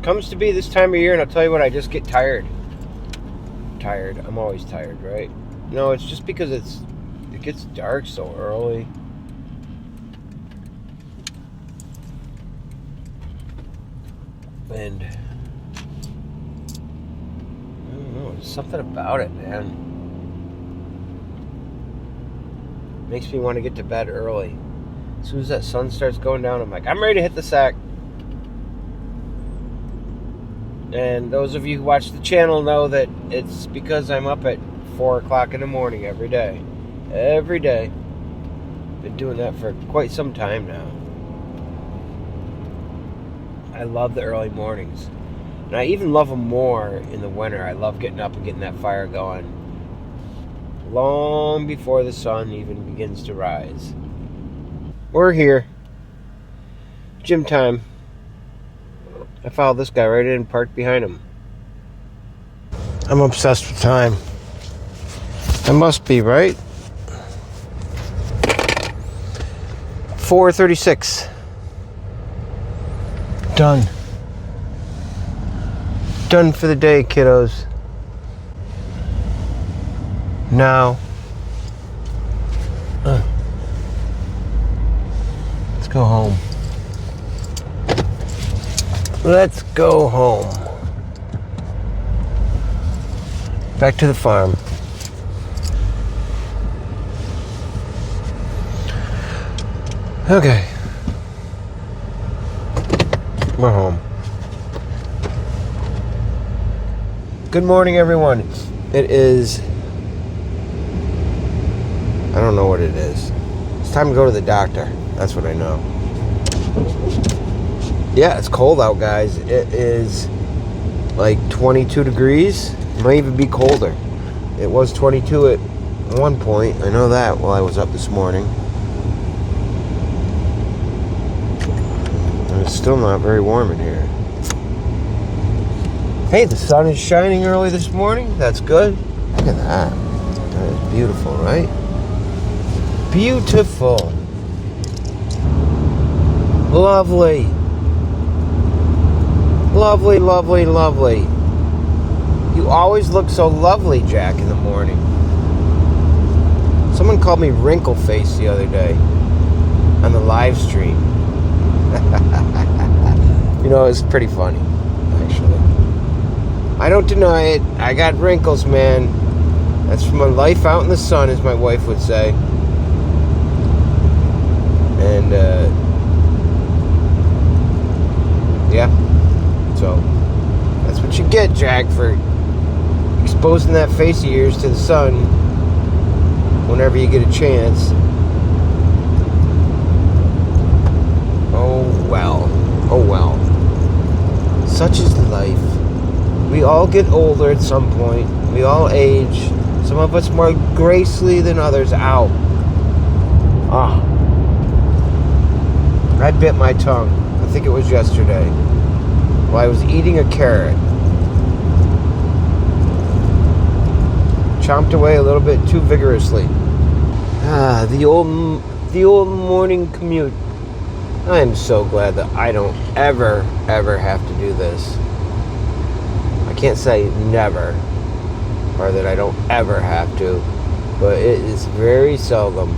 comes to be this time of year, and I'll tell you what, I just get tired. I'm always tired, right? No, it's just because it gets dark so early. And I don't know, there's something about it, man. Makes me want to get to bed early. As soon as that sun starts going down, I'm like, I'm ready to hit the sack. And those of you who watch the channel know that it's because I'm up at 4 o'clock in the morning every day. Every day. Been doing that for quite some time now. I love the early mornings. And I even love them more in the winter. I love getting up and getting that fire going long before the sun even begins to rise. We're here. Gym time. I followed this guy right in and parked behind him. I'm obsessed with time. I must be, right? 4:36. Done. Done for the day, kiddos. Now. Let's go home. Let's go home. Back to the farm. Okay. We're home. Good morning, everyone. It is... I don't know what it is. It's time to go to the doctor. That's what I know. Yeah, it's cold out, guys. It is like 22 degrees. It might even be colder. It was 22 at one point. I know that while I was up this morning. And it's still not very warm in here. Hey, the sun is shining early this morning. That's good. Look at that. That is beautiful, right? Beautiful. Lovely. Lovely, lovely, lovely. You always look so lovely, Jack, in the morning. Someone called me wrinkle face the other day on the live stream. You know, it's pretty funny, actually. I don't deny it. I got wrinkles, man. That's from a life out in the sun, as my wife would say. And, yeah. So, that's what you get, Jack, for exposing that face of yours to the sun whenever you get a chance. Oh, well. Oh, well. Such is life. We all get older at some point. We all age. Some of us more gracefully than others. Ow. Ah. I bit my tongue. I think it was yesterday. While I was eating a carrot. Chomped away a little bit too vigorously. Ah, the old morning commute. I am so glad that I don't ever have to do this. I can't say never, or that I don't ever have to, but it is very seldom.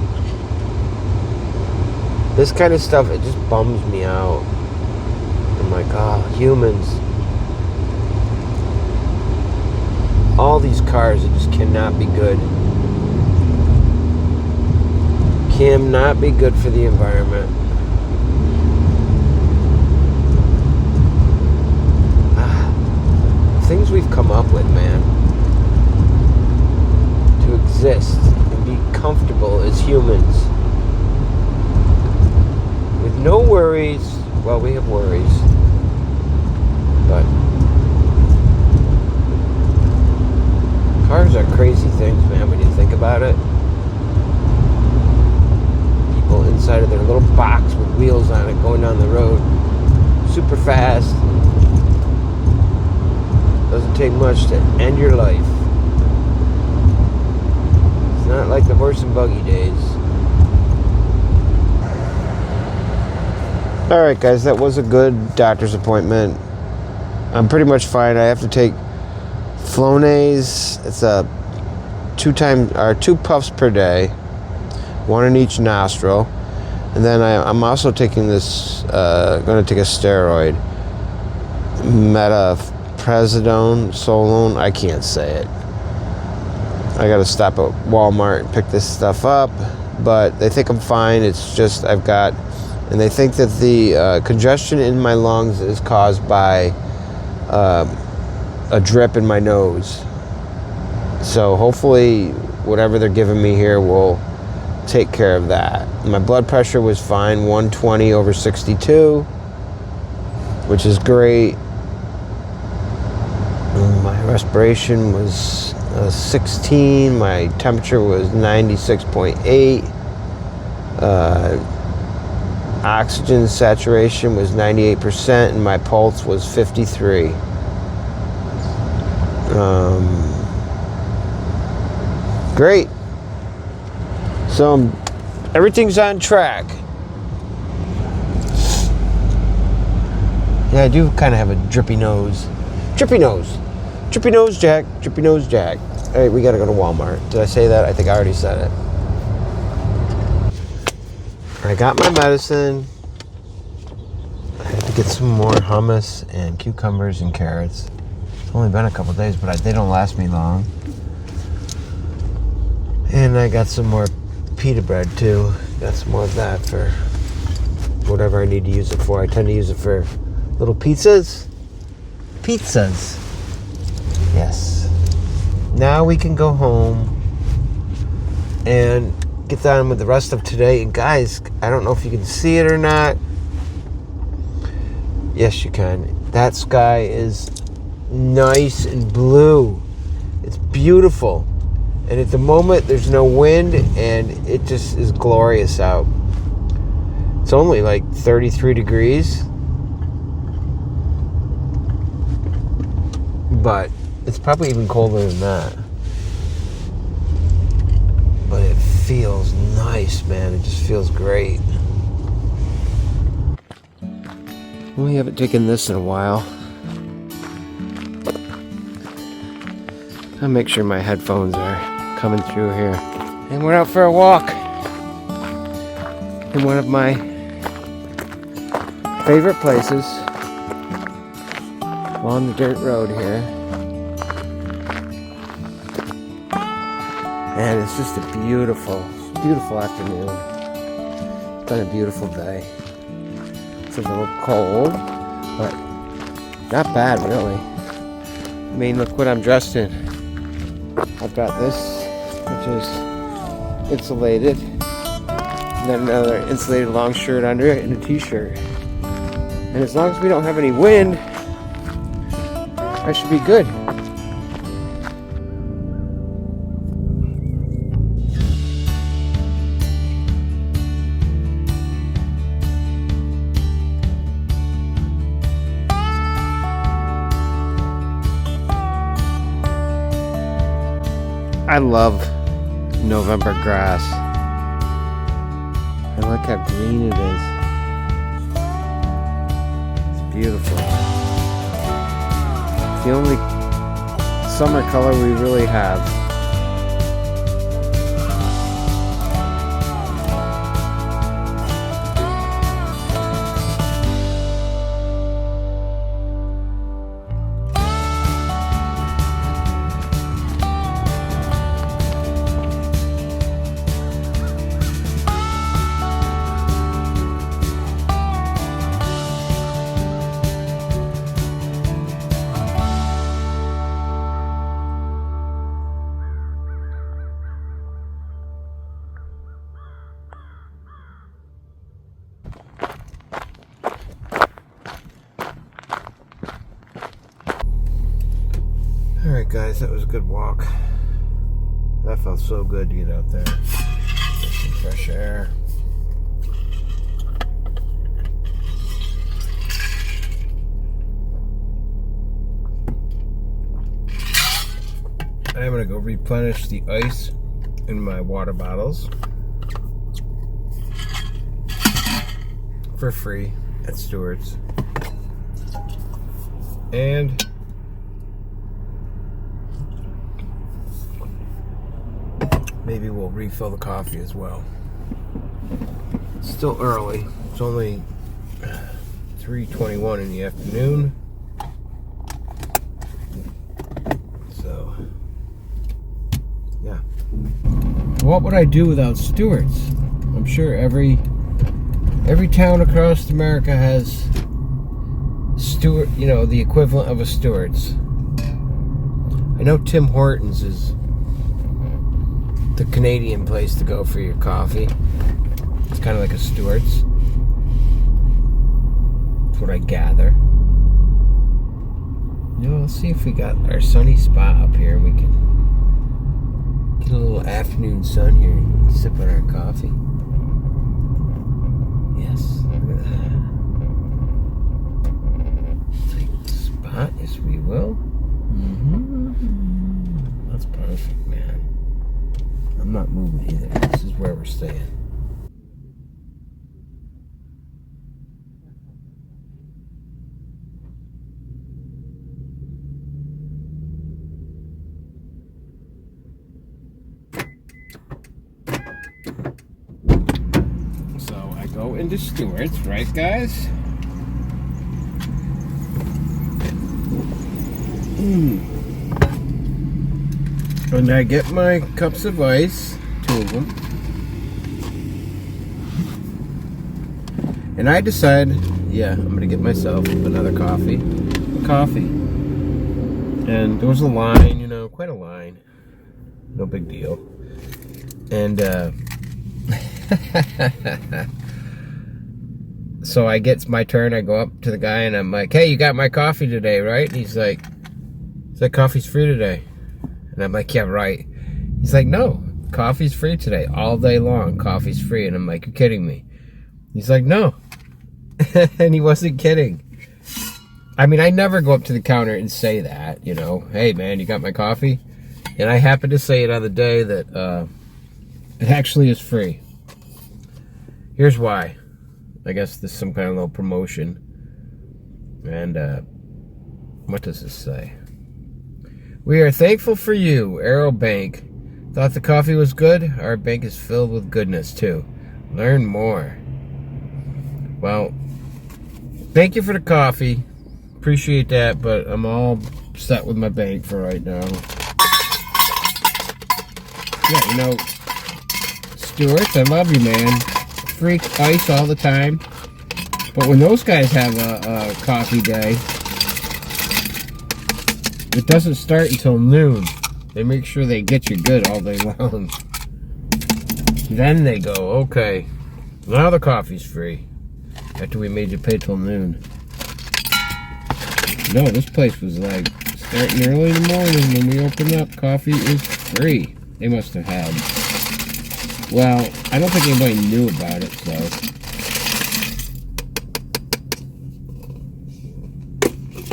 This kind of stuff, it just bums me out. I'm like, humans. All these cars, it just cannot be good. Cannot be good for the environment. Things we've come up with, man. To exist and be comfortable as humans. With no worries. Well, we have worries. But cars are crazy things, man, when you think about it. People inside of their little box with wheels on it going down the road super fast. Doesn't take much to end your life. It's not like the horse and buggy days. Alright guys, that was a good doctor's appointment. I'm pretty much fine. I have to take Flonase. It's a 2 puffs per day, 1 in each nostril. And then I'm also taking this, going to take a steroid, metapresidone, solone. I can't say it. I got to stop at Walmart and pick this stuff up, but they think I'm fine. It's just and they think that the congestion in my lungs is caused by a drip in my nose. So hopefully whatever they're giving me here will take care of that. My blood pressure was fine, 120/62, which is great. My respiration was 16. My temperature was 96.8. Oxygen saturation was 98%, and my pulse was 53. Great. So everything's on track. Yeah, I do kind of have a drippy nose. Drippy nose. Drippy nose Jack. Drippy nose Jack. All right, we got to go to Walmart. Did I say that? I think I already said it. I got my medicine. I had to get some more hummus and cucumbers and carrots. It's only been a couple days, but they don't last me long. And I got some more pita bread too. Got some more of that for whatever I need to use it for. I tend to use it for little pizzas. Pizzas. Yes. Now we can go home and get on with the rest of today. And guys, I don't know if you can see it or not. Yes, you can. That sky is nice and blue. It's beautiful. And at the moment, there's no wind, and it just is glorious out. It's only like 33 degrees. But it's probably even colder than that. But it feels nice, man. It just feels great. We haven't taken this in a while. I'll make sure my headphones are coming through here. And we're out for a walk in one of my favorite places along the dirt road here. And it's just a beautiful, beautiful afternoon. It's been a beautiful day. It's a little cold, but not bad really. I mean, look what I'm dressed in. I've got this, which is insulated, and then another insulated long shirt under it and a t-shirt. And as long as we don't have any wind, I should be good. I love November grass. I like how green it is. It's beautiful. It's the only summer color we really have. Alright guys, that was a good walk. That felt so good to get out there. Get some fresh air. I'm gonna go replenish the ice in my water bottles for free at Stewart's. And maybe we'll refill the coffee as well. It's still early. It's only 3:21 in the afternoon. So, yeah. What would I do without Stewart's? I'm sure every town across America has Stewart, you know, the equivalent of a Stewart's. I know Tim Hortons is the Canadian place to go for your coffee. It's kind of like a Stewart's. That's what I gather. You know, let's see if we got our sunny spot up here and we can get a little afternoon sun here and sip on our coffee. Yes, look at that. Take the spot, yes we will. That's perfect, man. I'm not moving either. This is where we're staying. So I go into Stewart's, right guys? And I get my cups of ice, 2 of them. And I decide, yeah, I'm gonna get myself another coffee. And there was a line, you know, quite a line. No big deal. And so I gets my turn, I go up to the guy and I'm like, hey, you got my coffee today, right? And he's like, coffee's free today. And I'm like, yeah, right. He's like, no, coffee's free today. All day long, coffee's free. And I'm like, you're kidding me. He's like, no. And he wasn't kidding. I mean, I never go up to the counter and say that, you know. Hey, man, you got my coffee? And I happen to say it on the day that it actually is free. Here's why. I guess this is some kind of little promotion. And what does this say? We are thankful for you, Arrow Bank. Thought the coffee was good? Our bank is filled with goodness, too. Learn more. Well, thank you for the coffee. Appreciate that, but I'm all set with my bank for right now. Yeah, you know, Stewart, I love you, man. Free ice all the time. But when those guys have a coffee day, it doesn't start until noon. They make sure they get you good all day long. Then they go, okay, now the coffee's free. After we made you pay till noon. No, this place was like starting early in the morning when we opened up. Coffee is free. They must have had. Well, I don't think anybody knew about it, so.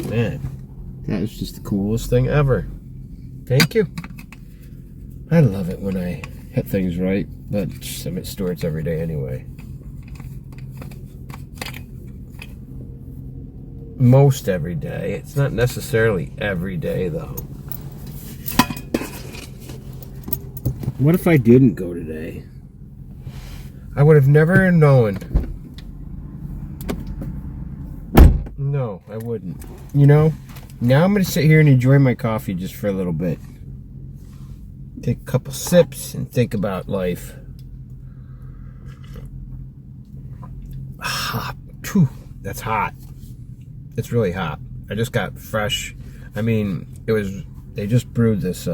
Man. That was just the coolest thing ever. Thank you. I love it when I hit things right, but I'm at Stewart's every day anyway. Most every day. It's not necessarily every day, though. What if I didn't go today? I would have never known. No, I wouldn't. You know? Now I'm going to sit here and enjoy my coffee just for a little bit. Take a couple sips and think about life. Hot. That's hot. It's really hot. I just got fresh. I mean, they just brewed this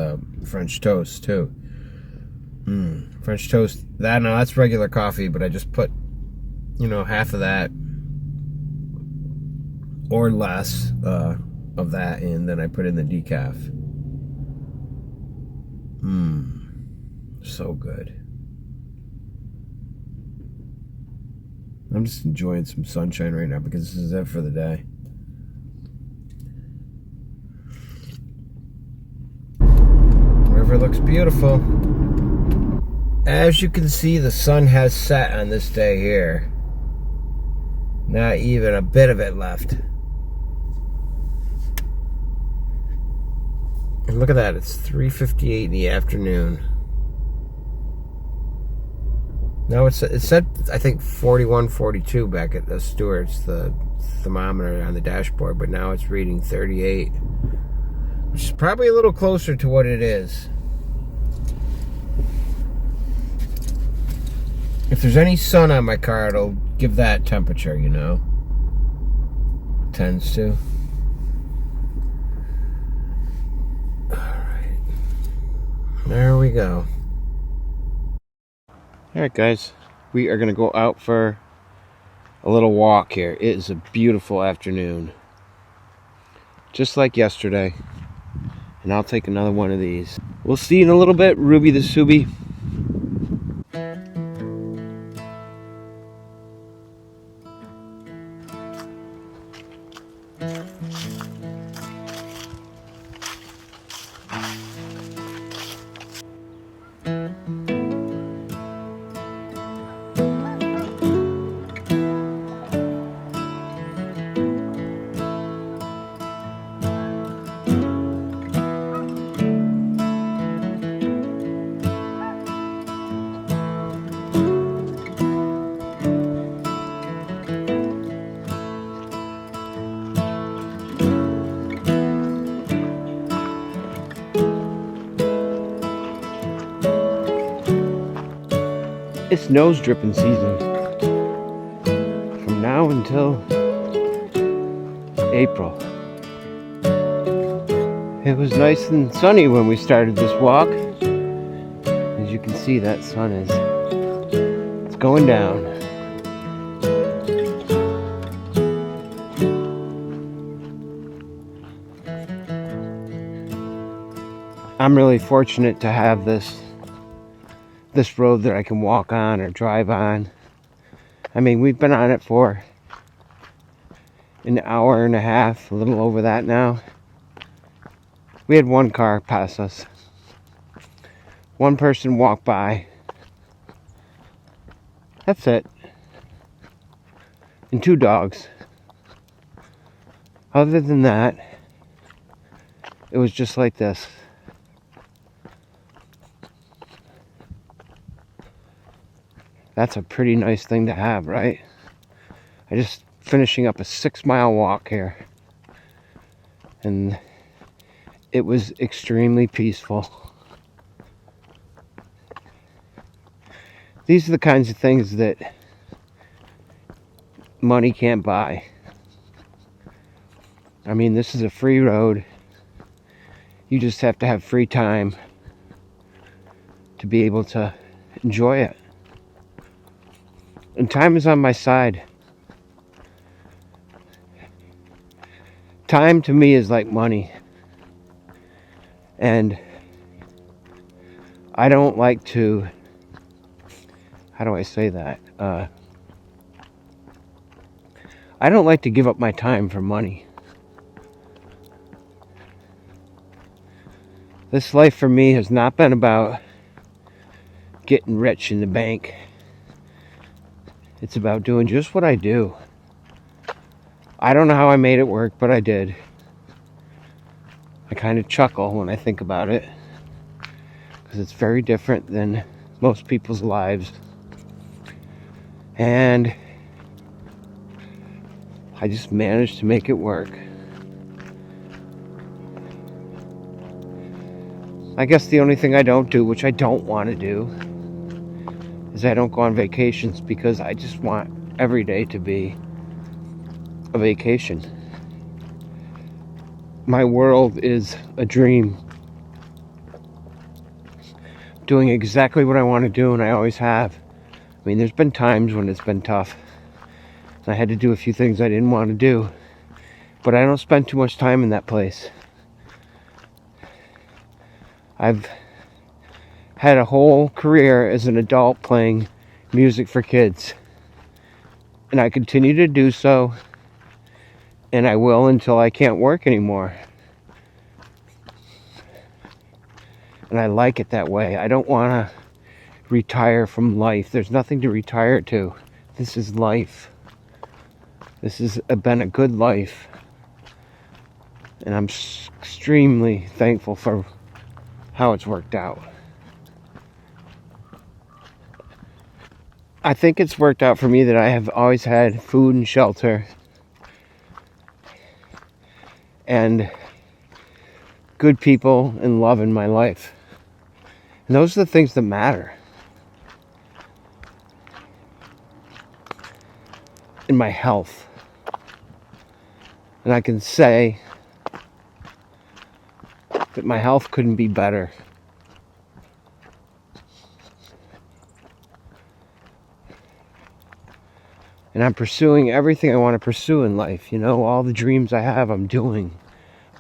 French toast too. French toast. That's regular coffee, but I just put, you know, half of that or less of that in, then I put in the decaf. So good. I'm just enjoying some sunshine right now because this is it for the day. River looks beautiful. As you can see, the sun has set on this day here. Not even a bit of it left. And look at that, it's 3:58 in the afternoon. No, it said, I think 41, 42 back at the Stewart's, the thermometer on the dashboard, but now it's reading 38, which is probably a little closer to what it is. If there's any sun on my car, it'll give that temperature, you know. Tends to. Alright. There we go. Alright guys, we are going to go out for a little walk here. It is a beautiful afternoon. Just like yesterday. And I'll take another one of these. We'll see you in a little bit, Ruby the Subi. It's nose dripping season from now until April. It was nice and sunny when we started this walk. As you can see, that sun it's going down. I'm really fortunate to have this road that I can walk on or drive on. I mean, we've been on it for an hour and a half, a little over that now. We had one car pass us. One person walked by. That's it. And 2 dogs. Other than that, it was just like this. That's a pretty nice thing to have, right? I just finishing up a 6-mile walk here. And it was extremely peaceful. These are the kinds of things that money can't buy. I mean, this is a free road. You just have to have free time to be able to enjoy it. And time is on my side. Time to me is like money. And I don't like to, how do I say that? I don't like to give up my time for money. This life for me has not been about getting rich in the bank. It's about doing just what I do. I don't know how I made it work, but I did. I kind of chuckle when I think about it, because it's very different than most people's lives. And I just managed to make it work. I guess the only thing I don't do, which I don't want to do, is I don't go on vacations, because I just want every day to be a vacation. My world is a dream. Doing exactly what I want to do, and I always have. I mean, there's been times when it's been tough. I had to do a few things I didn't want to do. But I don't spend too much time in that place. I've had a whole career as an adult playing music for kids. And I continue to do so. And I will until I can't work anymore. And I like it that way. I don't want to retire from life. There's nothing to retire to. This is life. This has been a good life. And I'm extremely thankful for how it's worked out. I think it's worked out for me that I have always had food and shelter and good people and love in my life. And those are the things that matter. In my health. And I can say that my health couldn't be better. And I'm pursuing everything I want to pursue in life. You know, all the dreams I have, I'm doing.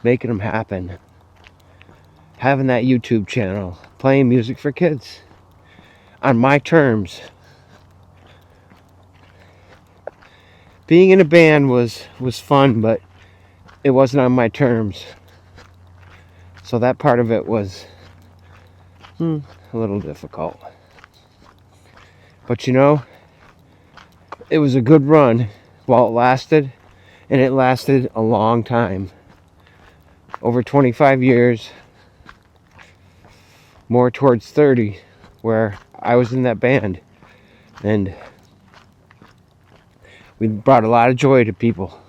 Making them happen. Having that YouTube channel. Playing music for kids. On my terms. Being in a band was fun, but it wasn't on my terms. So that part of it was a little difficult. But you know, it was a good run while it lasted, and it lasted a long time. Over 25 years, more towards 30, where I was in that band. And we brought a lot of joy to people.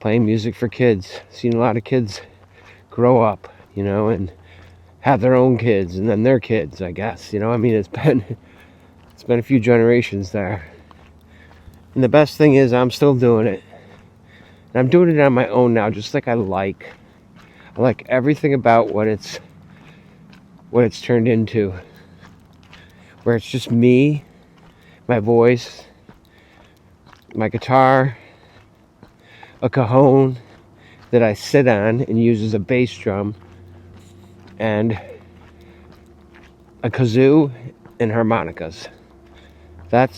Playing music for kids. Seen a lot of kids grow up, you know, and have their own kids and then their kids, I guess. You know, I mean, it's been a few generations there. And the best thing is I'm still doing it. And I'm doing it on my own now, just like I like. I like everything about what it's turned into. Where it's just me, my voice, my guitar, a cajon that I sit on and use as a bass drum, and a kazoo and harmonicas.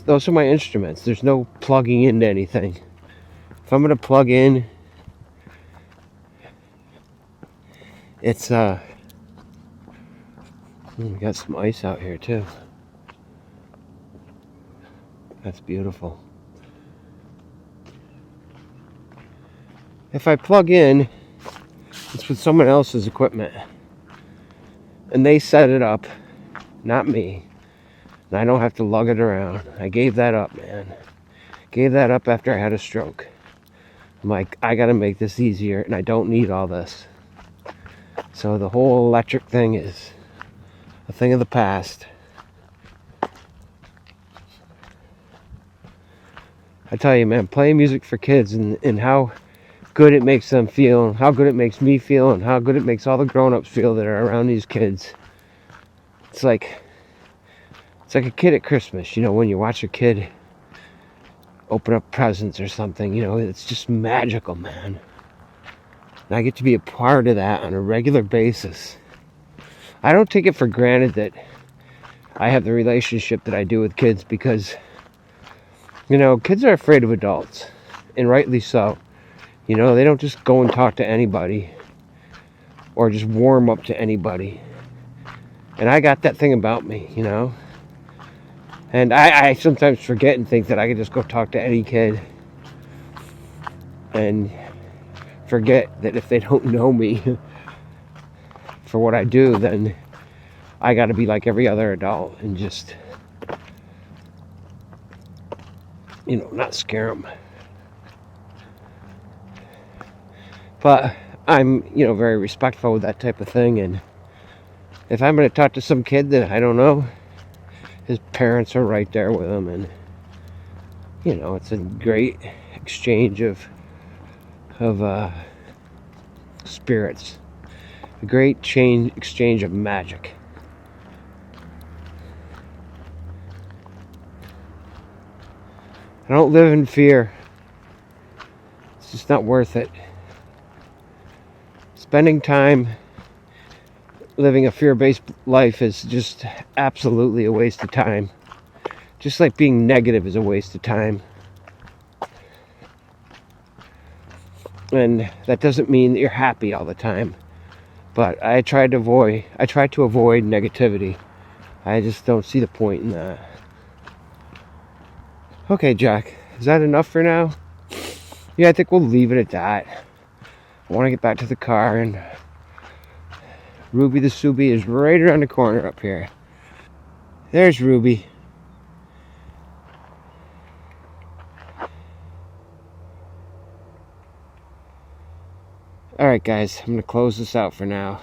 Those are my instruments. There's no plugging into anything. If I'm gonna plug in, it's we got some ice out here too. That's beautiful. If I plug in, it's with someone else's equipment. And they set it up, not me. And I don't have to lug it around. I gave that up, man. Gave that up after I had a stroke. I'm like, I gotta make this easier, and I don't need all this. So the whole electric thing is a thing of the past. I tell you, man, playing music for kids and how good it makes them feel, and how good it makes me feel, and how good it makes all the grown-ups feel that are around these kids. It's like a kid at Christmas, you know, when you watch a kid open up presents or something, you know, it's just magical, man. And I get to be a part of that on a regular basis. I don't take it for granted that I have the relationship that I do with kids because, you know, kids are afraid of adults, and rightly so. You know, they don't just go and talk to anybody or just warm up to anybody. And I got that thing about me, you know. And I sometimes forget and think that I can just go talk to any kid and forget that if they don't know me for what I do, then I got to be like every other adult and just, you know, not scare them. But I'm, you know, very respectful with that type of thing. And if I'm going to talk to some kid that I don't know, his parents are right there with him. And, you know, it's a great exchange of spirits. A great exchange of magic. I don't live in fear. It's just not worth it. Spending time living a fear-based life is just absolutely a waste of time. Just like being negative is a waste of time. And that doesn't mean that you're happy all the time. But I try to avoid negativity. I just don't see the point in that. Okay, Jack, is that enough for now? Yeah, I think we'll leave it at that. I want to get back to the car, and Ruby the Subi is right around the corner up here. There's Ruby. Alright guys, I'm going to close this out for now.